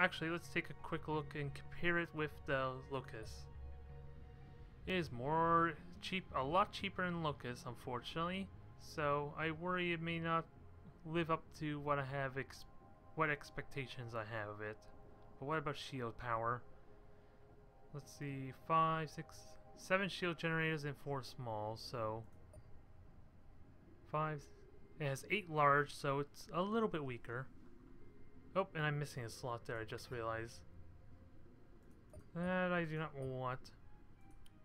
actually, let's take a quick look and compare it with the Locust. It is a lot cheaper than Locust, unfortunately. So I worry it may not live up to what I have, what expectations I have of it. But what about shield power? Let's see, 5, 6, 7 shield generators and 4 small. So 5. It has 8 large, so it's a little bit weaker. Oh, and I'm missing a slot there, I just realized. That I do not want.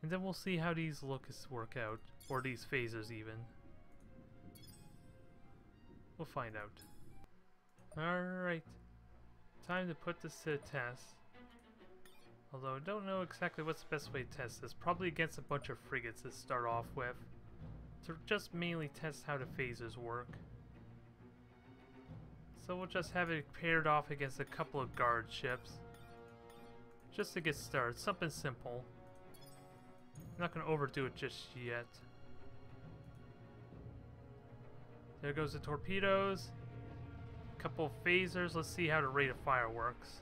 And then we'll see how these Locusts work out. Or these phasers even. We'll find out. Alright. Time to put this to the test. Although I don't know exactly what's the best way to test this. Probably against a bunch of frigates to start off with. To just mainly test how the phasers work. So we'll just have it paired off against a couple of guard ships. Just to get started. Something simple. I'm not going to overdo it just yet. There goes the torpedoes. A couple of phasers. Let's see how the rate of fire works.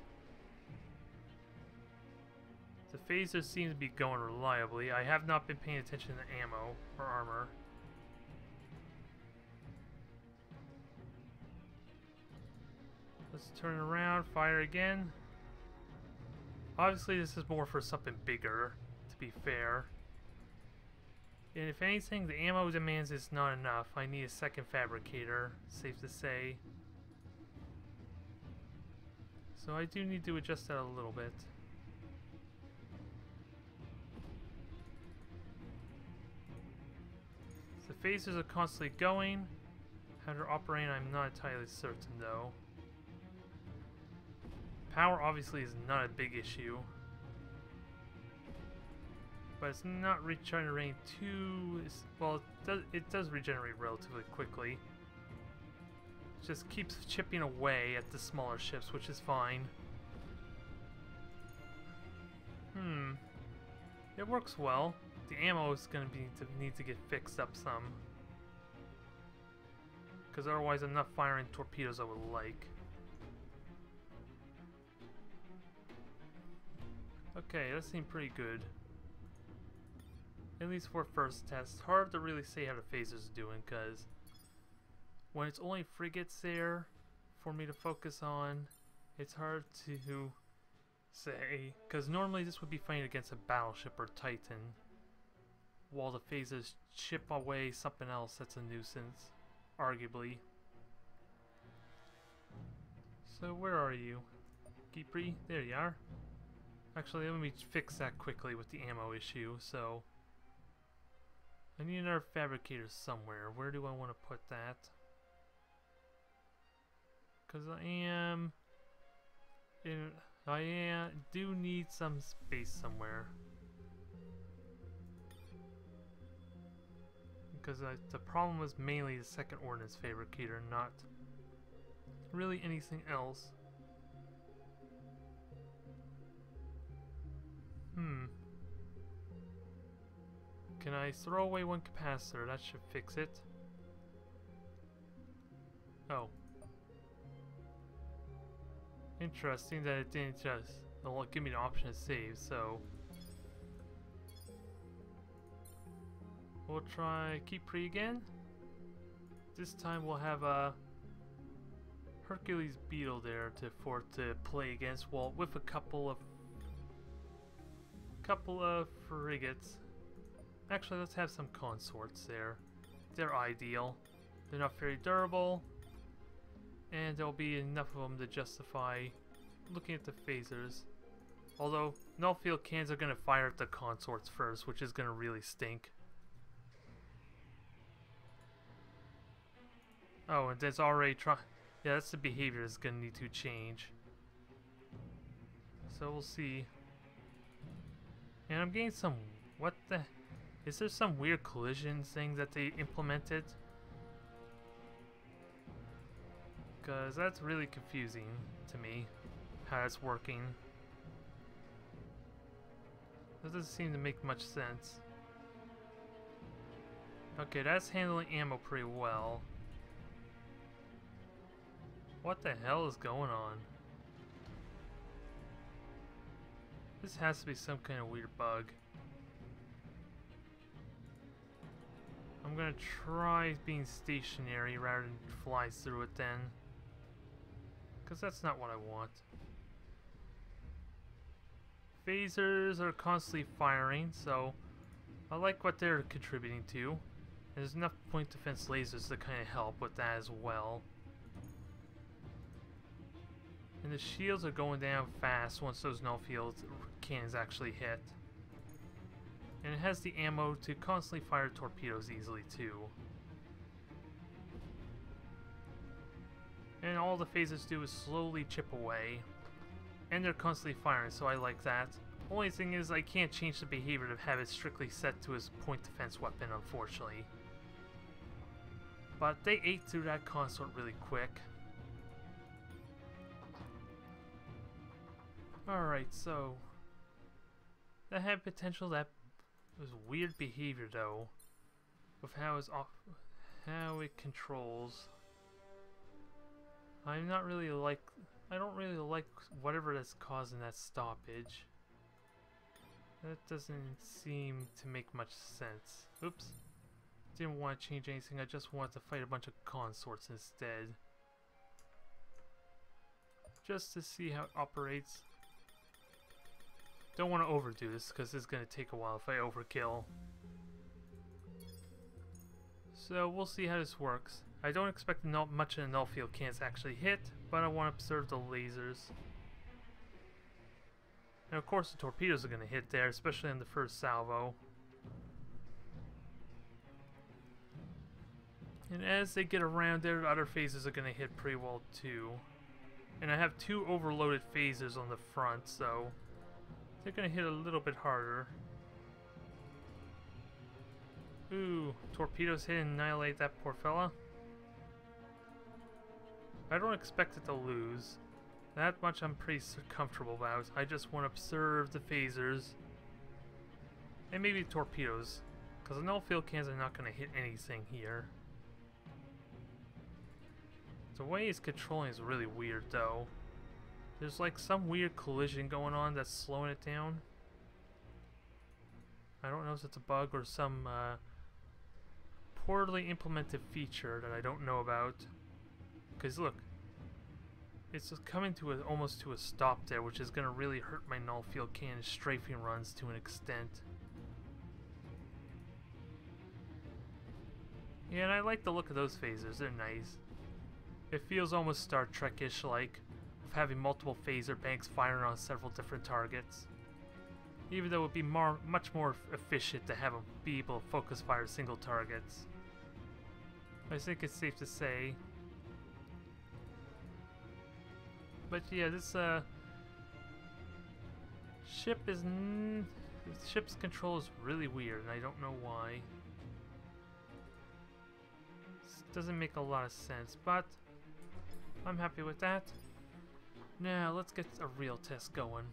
The phasers seem to be going reliably. I have not been paying attention to ammo or armor. Let's turn around, fire again. Obviously this is more for something bigger, to be fair. And if anything, the ammo demands is not enough. I need a second fabricator, safe to say. So I do need to adjust that a little bit. The phasers are constantly going. How they're operating, I'm not entirely certain though. Power obviously is not a big issue. But it's not regenerating too... well, it does regenerate relatively quickly. It just keeps chipping away at the smaller ships, which is fine. It works well. The ammo is going to need to get fixed up some. Because otherwise I'm not firing torpedoes I would like. Okay, that seemed pretty good. At least for first test. Hard to really say how the phasers are doing, because when it's only frigates there for me to focus on, it's hard to say. Because normally this would be fighting against a battleship or Titan, while the phasers chip away something else that's a nuisance, arguably. So where are you? Khepri? There you are. Actually, let me fix that quickly with the ammo issue. So I need another fabricator somewhere. Where do I want to put that? Because I do need some space somewhere. Because the problem was mainly the second ordnance fabricator, not really anything else. Can I throw away one capacitor? That should fix it. Oh. Interesting that it didn't just give me the option to save, so we'll try Khepri again. This time we'll have a Hercules Beetle there to play against, well, with a couple of frigates. Actually, let's have some consorts there. They're ideal. They're not very durable, and there'll be enough of them to justify looking at the phasers. Although Null-Field Cannons are going to fire at the consorts first, which is going to really stink. Oh, and there's already yeah, that's the behavior that's going to need to change. So we'll see. And I'm getting some... what the... is there some weird collision thing that they implemented? Because that's really confusing to me, how it's working. That doesn't seem to make much sense. Okay, that's handling ammo pretty well. What the hell is going on? This has to be some kind of weird bug. I'm gonna try being stationary rather than fly through it then. Because that's not what I want. Phasers are constantly firing, so I like what they're contributing to. And there's enough point defense lasers to kind of help with that as well. And the shields are going down fast once those Null-Field Cannons actually hit. And it has the ammo to constantly fire torpedoes easily too. And all the phasers do is slowly chip away. And they're constantly firing, so I like that. Only thing is I can't change the behavior to have it strictly set to his point defense weapon, unfortunately. But they ate through that consort really quick. Alright, so that had potential. That was weird behavior though, with how it controls. I don't really like whatever that's causing that stoppage. That doesn't seem to make much sense. Oops. Didn't want to change anything, I just wanted to fight a bunch of consorts instead. Just to see how it operates. Don't want to overdo this because it's going to take a while if I overkill. So we'll see how this works. I don't expect much of the Null-Field Cannons actually hit, but I want to observe the lasers. And of course the torpedoes are going to hit there, especially in the first salvo. And as they get around there, the other phases are going to hit pretty well too. And I have 2 overloaded phasers on the front, so they're going to hit a little bit harder. Ooh, torpedoes hit and annihilate that poor fella. I don't expect it to lose. That much I'm pretty comfortable about. I just want to observe the phasers. And maybe torpedoes. Because the Null-Field Cannons are not going to hit anything here. The way he's controlling is really weird though. There's like some weird collision going on that's slowing it down. I don't know if it's a bug or some poorly implemented feature that I don't know about. Because look, it's just coming to almost to a stop there, which is going to really hurt my Null-Field Cannon strafing runs to an extent. Yeah, and I like the look of those phasers, they're nice. It feels almost Star Trek-ish like, of having multiple phaser banks firing on several different targets. Even though it would be much more efficient to have them be able to focus fire single targets. I think it's safe to say. But yeah, this ship's control is really weird, and I don't know why. This doesn't make a lot of sense, but I'm happy with that. Now let's get a real test going.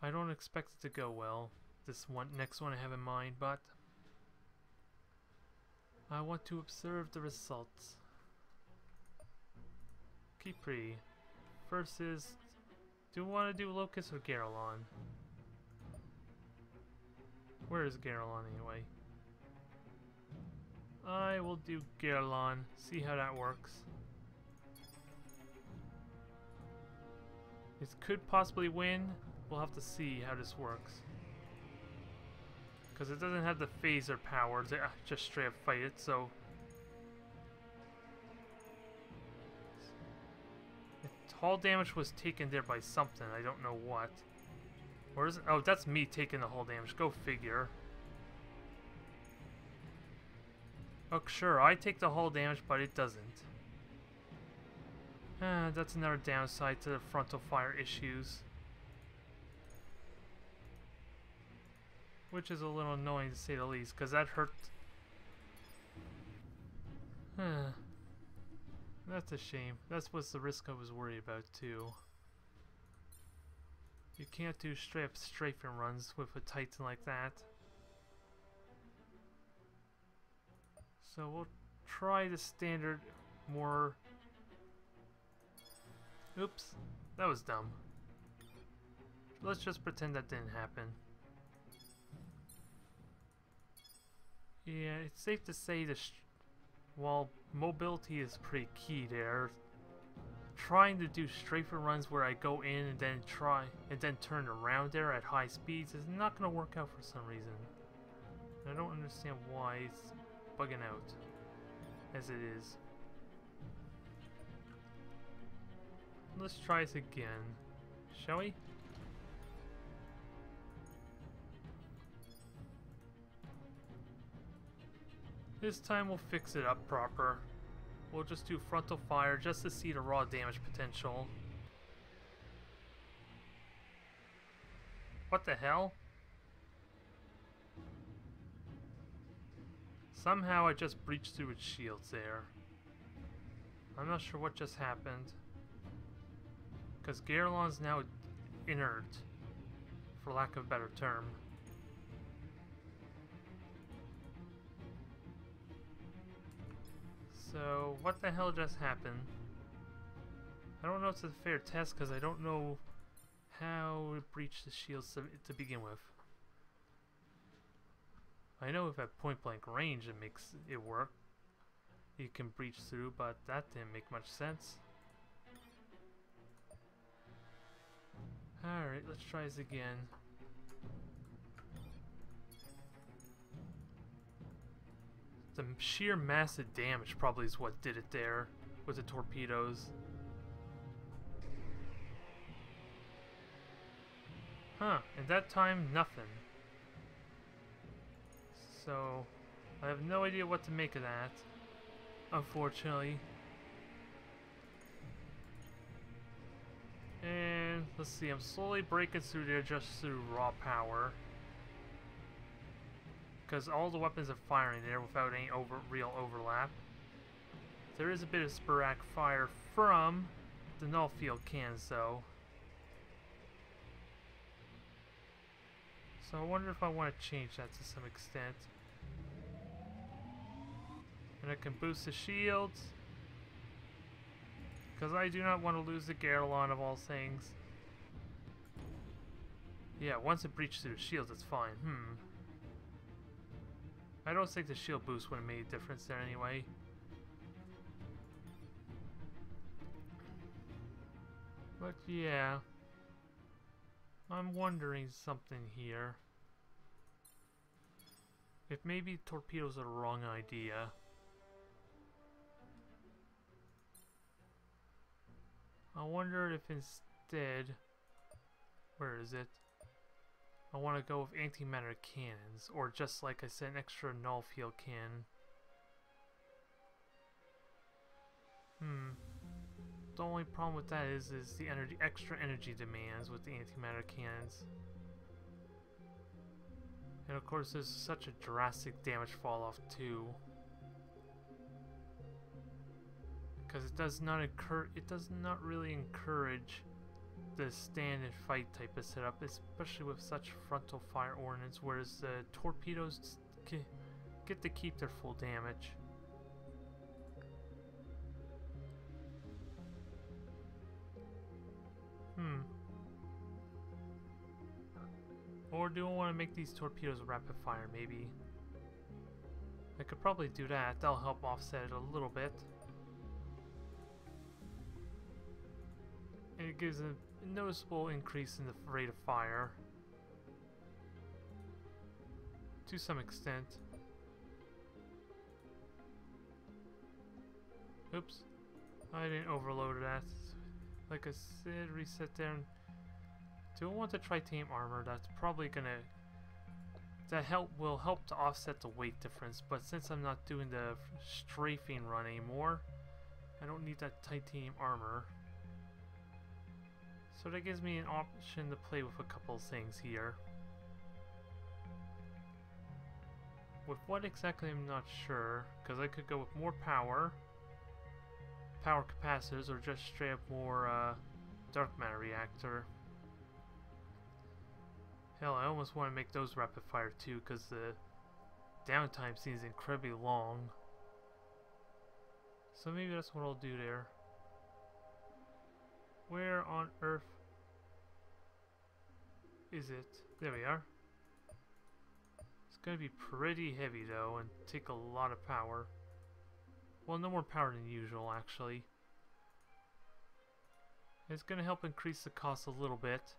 I don't expect it to go well, this next one I have in mind, but I want to observe the results. Khepri. First is, do we want to do Locust or Garrelon? Where is Garrelon anyway? I will do Garrelon, see how that works. It could possibly win. We'll have to see how this works. Because it doesn't have the phaser power to just straight up fight it, so... Hull damage was taken there by something, I don't know what. Or is it? Oh, that's me taking the hull damage, go figure. Oh, sure, I take the hull damage, but it doesn't. That's another downside to the frontal fire issues. Which is a little annoying to say the least, because that hurt. That's a shame. That's what's the risk I was worried about too. You can't do straight up strafing runs with a Titan like that. So we'll try the standard more... Oops, that was dumb. let's just pretend that didn't happen. Yeah, it's safe to say while mobility is pretty key there, trying to do strafer runs where I go in and then turn around there at high speeds is not going to work out for some reason. I don't understand why it's bugging out as it is. Let's try this again, shall we? This time we'll fix it up proper. We'll just do frontal fire just to see the raw damage potential. What the hell? Somehow I just breached through its shields there. I'm not sure what just happened. Because Garelon's now inert, for lack of a better term. So, what the hell just happened? I don't know if it's a fair test because I don't know how it breached the shields to begin with. I know if at point blank range it makes it work. You can breach through, but that didn't make much sense. Alright, let's try this again. The sheer massive damage probably is what did it there with the torpedoes. Huh, and that time, nothing. So, I have no idea what to make of that, unfortunately. And, let's see, I'm slowly breaking through there just through raw power. Because all the weapons are firing there without any real overlap. There is a bit of sporadic fire from the Null-Field Cannons though. So I wonder if I want to change that to some extent. And I can boost the shields. Because I do not want to lose the Garelon of all things. Yeah, once it breaches through the shields, it's fine. I don't think the shield boost would have made a difference there anyway. But yeah, I'm wondering something here. If maybe torpedoes are the wrong idea. I wonder if instead, where is it? I want to go with antimatter cannons, or just like I said, an extra Null-Field cannon. The only problem with that is the extra energy demands with the antimatter cannons. And of course there's such a drastic damage fall off too. Because it does not really encourage the stand and fight type of setup, especially with such frontal fire ordnance, whereas the torpedoes get to keep their full damage. Or do I want to make these torpedoes rapid fire, maybe? I could probably do that. That'll help offset it a little bit. And it gives a noticeable increase in the rate of fire. To some extent. Oops. I didn't overload that. Like I said, reset there. Do I want the titanium armor? That's probably gonna... will help to offset the weight difference, but since I'm not doing the strafing run anymore, I don't need that titanium armor. So that gives me an option to play with a couple of things here. With what exactly I'm not sure, because I could go with more power capacitors, or just straight up more dark matter reactor. Hell, I almost want to make those rapid fire too, because the downtime seems incredibly long. So maybe that's what I'll do there. Where on earth? is it? There we are. It's gonna be pretty heavy though and take a lot of power. Well, no more power than usual actually. It's gonna help increase the cost a little bit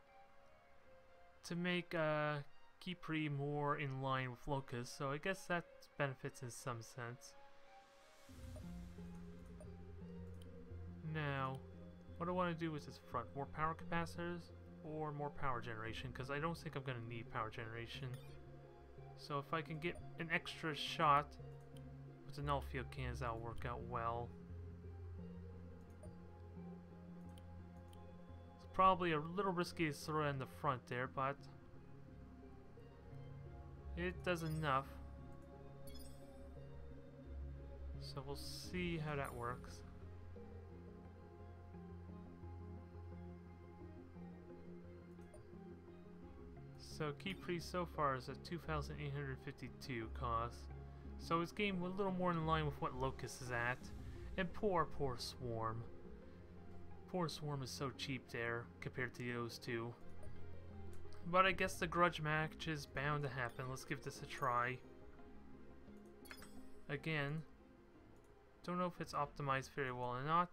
to make Khepri more in line with Locust, so I guess that benefits in some sense. Now, what do I want to do with this front? More power capacitors or more power generation? Because I don't think I'm going to need power generation. So if I can get an extra shot with the Null-Field Cannons, that'll work out well. It's probably a little risky to throw it in the front there, but it does enough. So we'll see how that works. So Khepri so far is at 2,852 cost. So it's getting a little more in line with what Locust is at. And poor Swarm. Poor Swarm is so cheap there compared to those two. But I guess the grudge match is bound to happen. Let's give this a try. Again, don't know if it's optimized very well or not.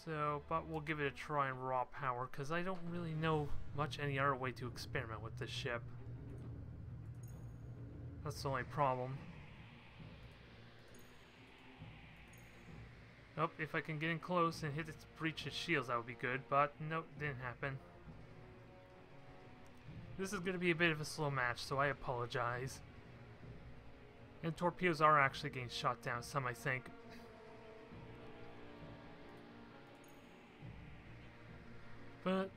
So, but we'll give it a try in raw power, because I don't really know much any other way to experiment with this ship. That's the only problem. Oh, if I can get in close and hit its breach of shields, that would be good, but nope, didn't happen. This is going to be a bit of a slow match, so I apologize. And torpedoes are actually getting shot down, some I think. But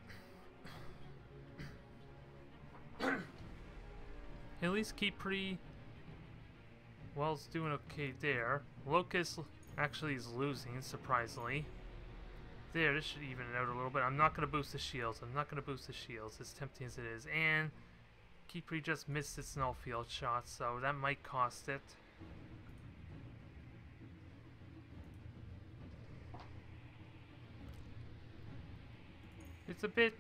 at least Khepri, well, it's doing okay there. Locust actually is losing, surprisingly. There, this should even it out a little bit. I'm not going to boost the shields. As tempting as it is. And Khepri just missed its Null-Field shot, so that might cost it. It's a bit,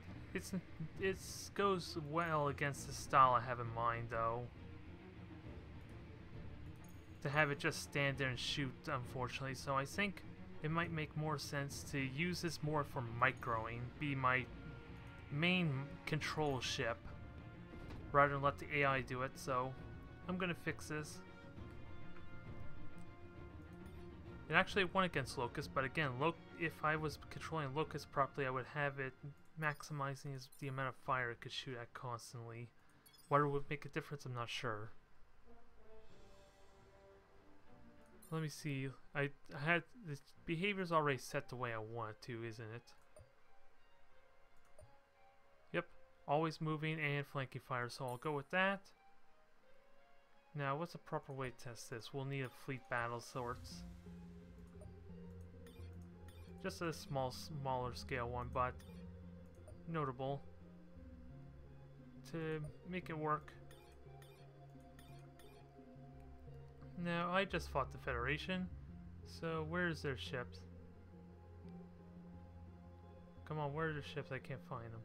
it goes well against the style I have in mind though. To have it just stand there and shoot, unfortunately, so I think it might make more sense to use this more for microing, be my main control ship, rather than let the AI do it, so I'm gonna fix this. It actually won against Locust, but again, if I was controlling Locust properly, I would have it maximizing the amount of fire it could shoot at constantly. Whether it would make a difference, I'm not sure. Let me see. I had the behavior's already set the way I want it to, isn't it? Yep, always moving and flanking fire, so I'll go with that. Now, what's a proper way to test this? We'll need a fleet battle sorts. Just a smaller scale one, but notable to make it work. Now, I just fought the Federation, so where's their ships? Come on, where are the ships? I can't find them.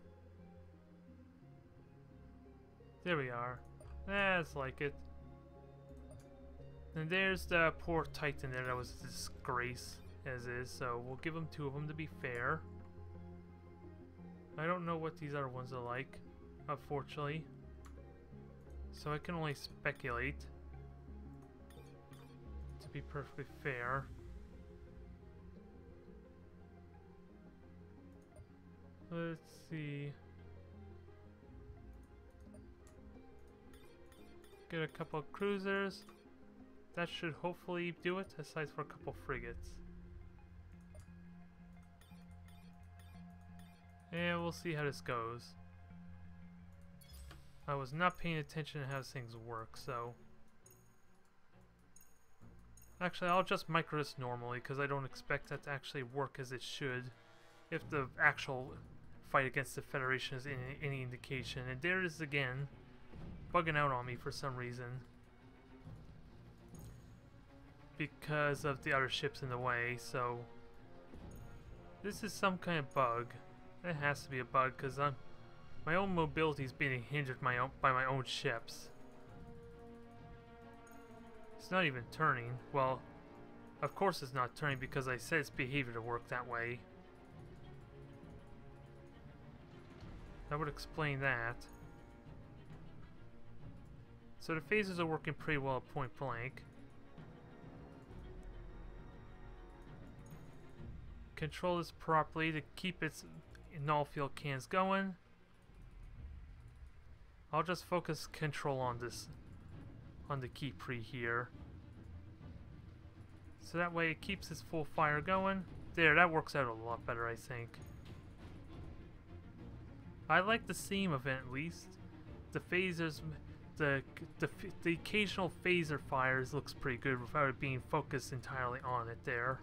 There we are. That's like it. And there's the poor Titan there that was a disgrace as is, so we'll give them two of them to be fair. I don't know what these other ones are like, unfortunately, so I can only speculate to be perfectly fair. Let's see. Get a couple of cruisers. That should hopefully do it, aside for a couple frigates. And we'll see how this goes. I was not paying attention to how things work, so... Actually, I'll just micro this normally, because I don't expect that to actually work as it should, if the actual fight against the Federation is any indication. And there it is again, bugging out on me for some reason. Because of the other ships in the way, so... This is some kind of bug. It has to be a bug, because my own mobility is being hindered by my own ships. It's not even turning. Well, of course it's not turning because I set its behavior to work that way. That would explain that. So the phasers are working pretty well at point blank. Control this properly to keep its Null-Field Cannons going. I'll just focus control on this, on the Khepri here. So that way it keeps its full fire going. There, that works out a lot better, I think. I like the seam of it at least. The phasers, the occasional phaser fires looks pretty good without it being focused entirely on it there.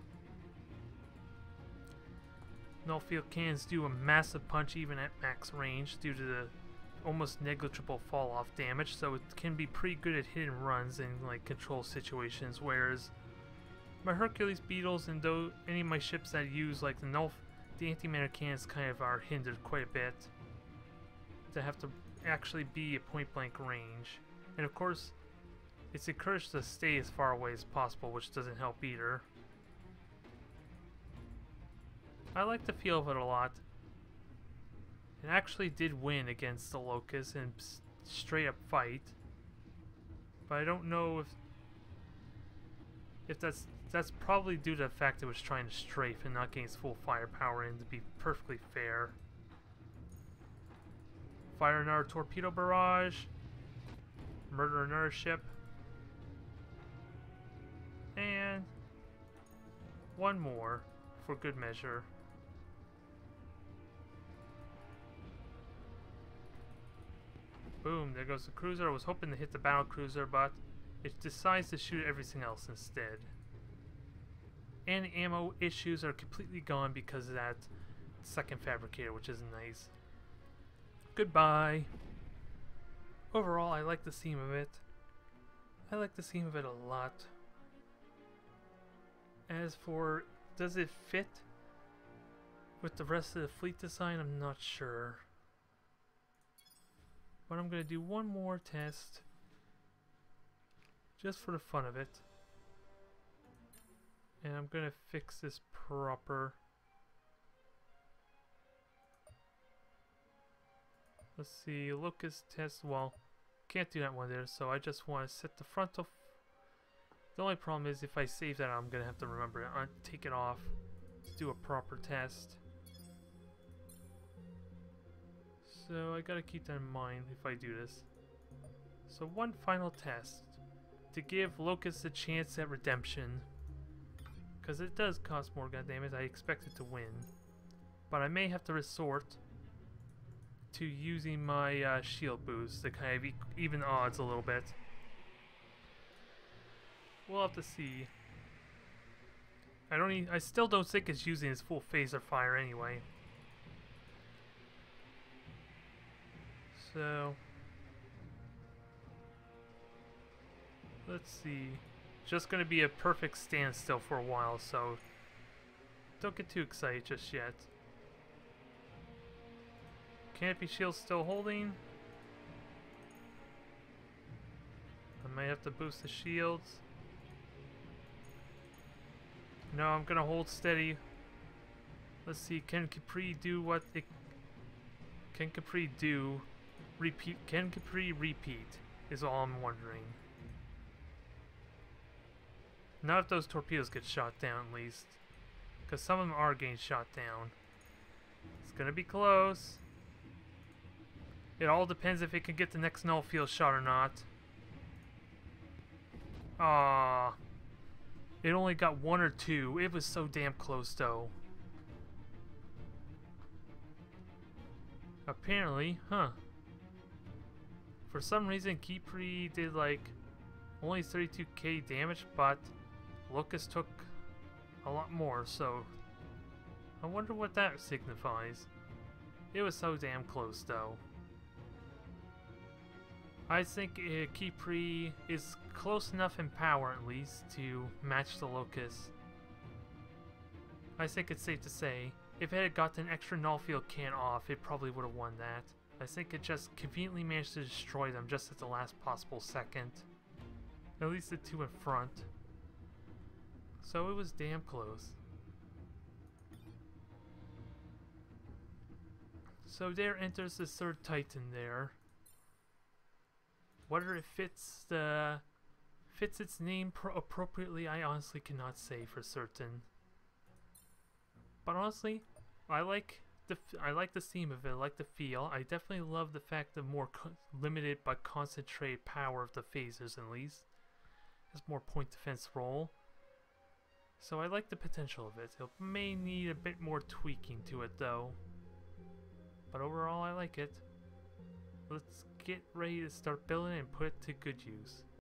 Null-Field Cannons do a massive punch even at max range due to the almost negligible fall-off damage, so it can be pretty good at hit and runs in like control situations, whereas my Hercules Beetles and any of my ships that use like the anti-matter cannons kind of are hindered quite a bit to have to actually be at point-blank range. And of course, it's encouraged to stay as far away as possible, which doesn't help either. I like the feel of it a lot. It actually did win against the Locust in straight up fight, but I don't know if that's probably due to the fact it was trying to strafe and not getting its full firepower in, to be perfectly fair. Fire another torpedo barrage. Murder another ship. And one more for good measure. Boom, there goes the cruiser. I was hoping to hit the battle cruiser, but it decides to shoot everything else instead. And the ammo issues are completely gone because of that second fabricator, which is nice. Goodbye. Overall, I like the seam of it. I like the seam of it a lot. As for, does it fit with the rest of the fleet design? I'm not sure. But I'm going to do one more test, just for the fun of it. And I'm going to fix this proper. Let's see, Locust test, well, can't do that one there, so I just want to set the frontal. The only problem is if I save that, I'm going to have to remember it, take it off to do a proper test. So I gotta keep that in mind if I do this. So one final test to give Locust a chance at redemption, because it does cost more gun damage. I expect it to win, but I may have to resort to using my shield boost to kind of even odds a little bit. We'll have to see. I still don't think it's using its full phaser fire anyway. So let's see. Just gonna be a perfect standstill for a while, so don't get too excited just yet. Canopy shield still holding. I might have to boost the shields. No, I'm gonna hold steady. Let's see, can Khepri do what it can Khepri do? Repeat. Can Khepri repeat? Is all I'm wondering. Not if those torpedoes get shot down, at least. Because some of them are getting shot down. It's gonna be close. It all depends if it can get the next Null-Field shot or not. Ah, it only got one or two. It was so damn close, though. Apparently, huh. For some reason, Khepri did like only 32k damage, but Locust took a lot more, so I wonder what that signifies. It was so damn close, though. I think Khepri is close enough in power, at least, to match the Locust. I think it's safe to say If it had gotten an extra Null-Field Cannon off, it probably would have won that. I think it just conveniently managed to destroy them just at the last possible second. At least the two in front. So it was damn close. So there enters the third Titan there. Whether it fits its name appropriately, I honestly cannot say for certain. But honestly, I like the theme of it. I like the feel. I definitely love the fact the more limited but concentrated power of the phasers, at least. Has more point defense role. So I like the potential of it. It may need a bit more tweaking to it though. But overall I like it. Let's get ready to start building and put it to good use.